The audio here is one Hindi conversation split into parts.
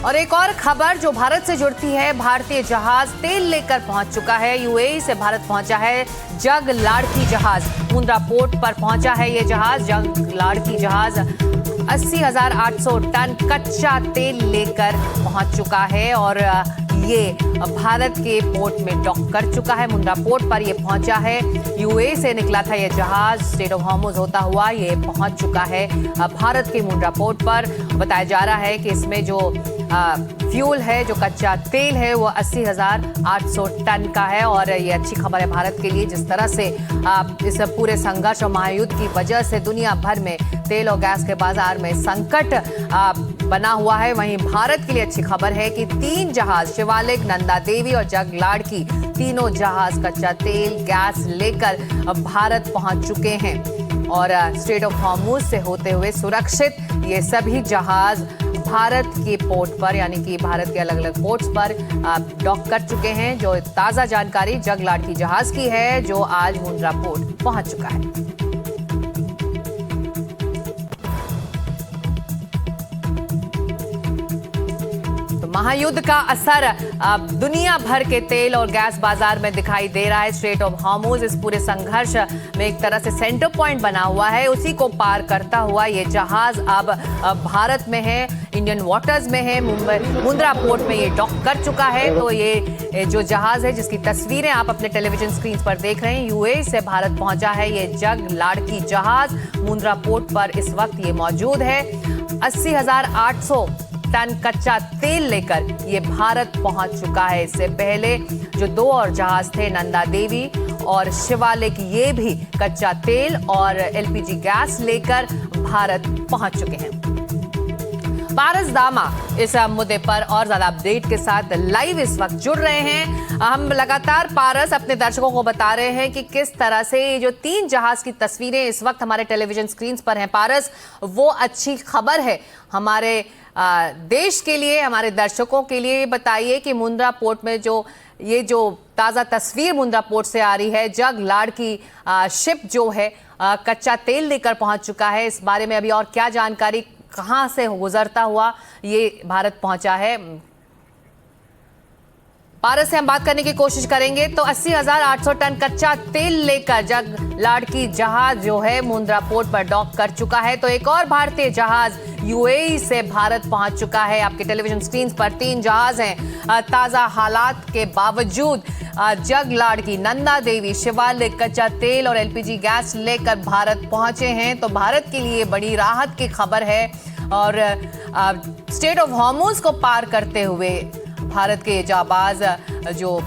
और एक और खबर जो भारत से जुड़ती है, भारतीय जहाज तेल लेकर पहुंच चुका है। यूएई से भारत पहुंचा है जग लाड़की जहाज। मुंद्रा पोर्ट पर पहुंचा है ये जहाज, जग लाड़की जहाज 80,800 टन कच्चा तेल लेकर पहुंच चुका है और ये भारत के पोर्ट में डॉक कर चुका है। मुंद्रा पोर्ट पर ये पहुंचा है। यूएई से निकला था ये जहाज, स्ट्रेट ऑफ हॉर्मुज होता हुआ ये पहुंच चुका है भारत के मुंद्रा पोर्ट पर। बताया जा रहा है कि इसमें जो फ्यूल है, जो कच्चा तेल है, वो 80,800 टन का है और ये अच्छी खबर है भारत के लिए। जिस तरह से इस पूरे संघर्ष और महायुद्ध की वजह से दुनिया भर में तेल और गैस के बाजार में संकट बना हुआ है, वहीं भारत के लिए अच्छी खबर है कि 3 जहाज, शिवालिक, नंदा देवी और जग लाड़की, तीनों जहाज कच्चा तेल, गैस लेकर भारत पहुंच चुके हैं और स्ट्रेट ऑफ हॉर्मुज से होते हुए सुरक्षित ये सभी जहाज भारत के पोर्ट पर, यानी कि भारत के अलग अलग पोर्ट्स पर डॉक कर चुके हैं। जो ताजा जानकारी जग लाड़की जहाज की है, जो आज मुंद्रा पोर्ट पहुंच चुका है। महायुद्ध का असर दुनिया भर के तेल और गैस बाजार में दिखाई दे रहा है। स्ट्रेट ऑफ हॉर्मुज इस पूरे संघर्ष में एक तरह से सेंटर पॉइंट बना हुआ है। उसी को पार करता हुआ ये जहाज अब भारत में है, इंडियन वाटर्स में है, मुंद्रा पोर्ट में ये डॉक कर चुका है। तो ये जो जहाज है, जिसकी तस्वीरें आप अपने टेलीविजन स्क्रीन पर देख रहे हैं, यूएई से भारत पहुंचा है ये जग लाड़की जहाज। मुंद्रा पोर्ट पर इस वक्त ये मौजूद है। 80,800 टन कच्चा तेल लेकर ये भारत पहुंच चुका है। इससे पहले जो 2 और जहाज थे, नंदा देवी और शिवालिक, ये भी कच्चा तेल और एलपीजी गैस लेकर भारत पहुंच चुके हैं। पारस दामा इस मुद्दे पर और ज्यादा अपडेट के साथ लाइव इस वक्त जुड़ रहे हैं। हम लगातार पारस अपने दर्शकों को बता रहे हैं कि किस तरह से ये जो 3 जहाज की तस्वीरें इस वक्त हमारे टेलीविजन स्क्रीन पर हैं पारस, वो अच्छी खबर है हमारे देश के लिए, हमारे दर्शकों के लिए। बताइए कि मुंद्रा पोर्ट में ये जो ताज़ा तस्वीर मुंद्रा पोर्ट से आ रही है, जग लाड़की शिप जो है कच्चा तेल लेकर पहुंच चुका है, इस बारे में अभी और क्या जानकारी, कहां से गुजरता हुआ ये भारत पहुंचा है? पारस से हम बात करने की कोशिश करेंगे। तो 80,800 टन कच्चा तेल लेकर जग लाड़की जहाज जो है मुंद्रा पोर्ट पर डॉक कर चुका है। तो एक और भारतीय जहाज यूएई से भारत पहुंच चुका है। आपके टेलीविजन स्क्रीन पर 3 जहाज हैं। ताजा हालात के बावजूद जग लाड़की, नंदा देवी, शिवालिक कच्चा तेल और एलपीजी गैस लेकर भारत पहुंचे हैं। तो भारत के लिए बड़ी राहत की खबर है और स्ट्रेट ऑफ हॉर्मुज को पार करते हुए भारत के जाबाज जो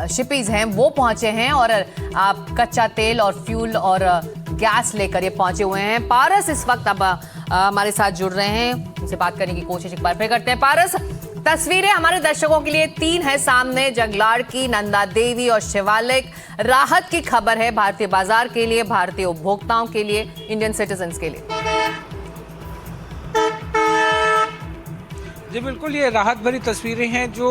शिपीज हैं वो पहुंचे हैं और आप कच्चा तेल और फ्यूल और गैस लेकर ये पहुंचे हुए हैं। पारस इस वक्त अब हमारे साथ जुड़ रहे हैं, उनसे बात करने की कोशिश एक बार फिर करते हैं। पारस, तस्वीरें हमारे दर्शकों के लिए 3 है सामने, जग लाड़की, नंदा देवी और शिवालिक। राहत की खबर है भारतीय बाजार के लिए, भारतीय उपभोक्ताओं के लिए, इंडियन सिटीजन्स के लिए। जी बिल्कुल, ये राहत भरी तस्वीरें हैं जो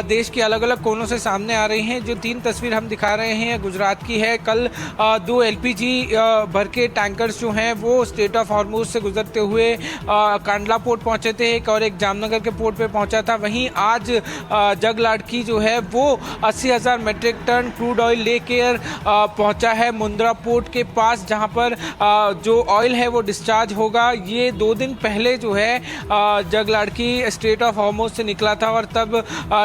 देश के अलग अलग कोनों से सामने आ रही हैं। जो 3 तस्वीर हम दिखा रहे हैं गुजरात की है। कल 2 एलपीजी भर के टैंकर्स जो हैं वो स्ट्रेट ऑफ हॉर्मुज से गुजरते हुए कांडला पोर्ट पहुंचे थे, एक और एक जामनगर के पोर्ट पे पहुंचा था। वहीं आज जग लाड़की जो है वो 80,000 मेट्रिक टन क्रूड ऑयल लेकर पहुंचा है मुंद्रा पोर्ट के पास, जहां पर जो ऑयल है वो डिस्चार्ज होगा। ये 2 दिन पहले जो है जग लाड़की स्ट्रेट ऑफ हॉर्मुज से निकला था और तब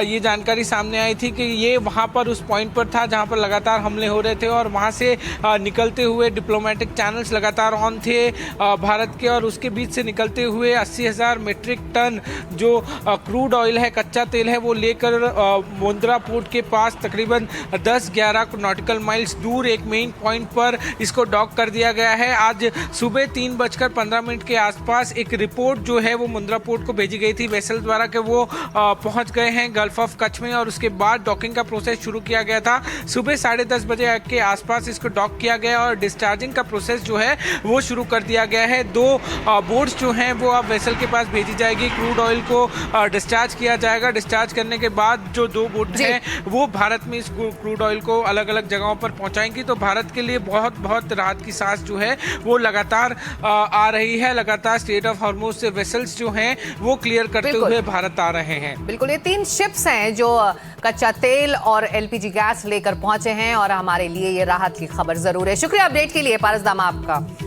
ये जानकारी सामने आई थी कि ये वहाँ पर उस पॉइंट पर था जहाँ पर लगातार हमले हो रहे थे और वहाँ से निकलते हुए डिप्लोमेटिक चैनल्स लगातार ऑन थे भारत के, और उसके बीच से निकलते हुए 80,000 मीट्रिक टन जो क्रूड ऑयल है, कच्चा तेल है, वो लेकर मुंद्रा पोर्ट के पास तकरीबन 10-11 नॉटिकल माइल्स दूर एक मेन पॉइंट पर इसको डॉक कर दिया गया है। आज सुबह 3:15 के आसपास एक रिपोर्ट जो है वो मुंद्रा पोर्ट को भेजी गई थी वेसल द्वारा कि वो पहुंच गए हैं गल्फ ऑफ कच्छ में, और उसके बाद डॉकिंग का प्रोसेस शुरू किया गया था। सुबह 10:30 बजे के आसपास इसको डॉक किया गया और डिस्चार्जिंग का प्रोसेस जो है वो शुरू कर दिया गया है। 2 बोट्स जो हैं वो अब वेसल के पास भेजी जाएगी, क्रूड ऑयल को डिस्चार्ज किया जाएगा। डिस्चार्ज करने के बाद जो 2 बोट हैं वो भारत में इस क्रूड ऑयल को अलग अलग जगहों पर पहुंचाएंगी। तो भारत के लिए बहुत बहुत राहत की सांस जो है वो लगातार आ रही है। लगातार स्ट्रेट ऑफ हॉर्मुज से वेसल्स जो हैं वो क्लियर करते करते बिल्कुल। हुए भारत आ रहे हैं। बिल्कुल, ये 3 शिप्स हैं जो कच्चा तेल और एलपीजी गैस लेकर पहुंचे हैं और हमारे लिए ये राहत की खबर जरूर है। शुक्रिया अपडेट के लिए पारस दामा आपका।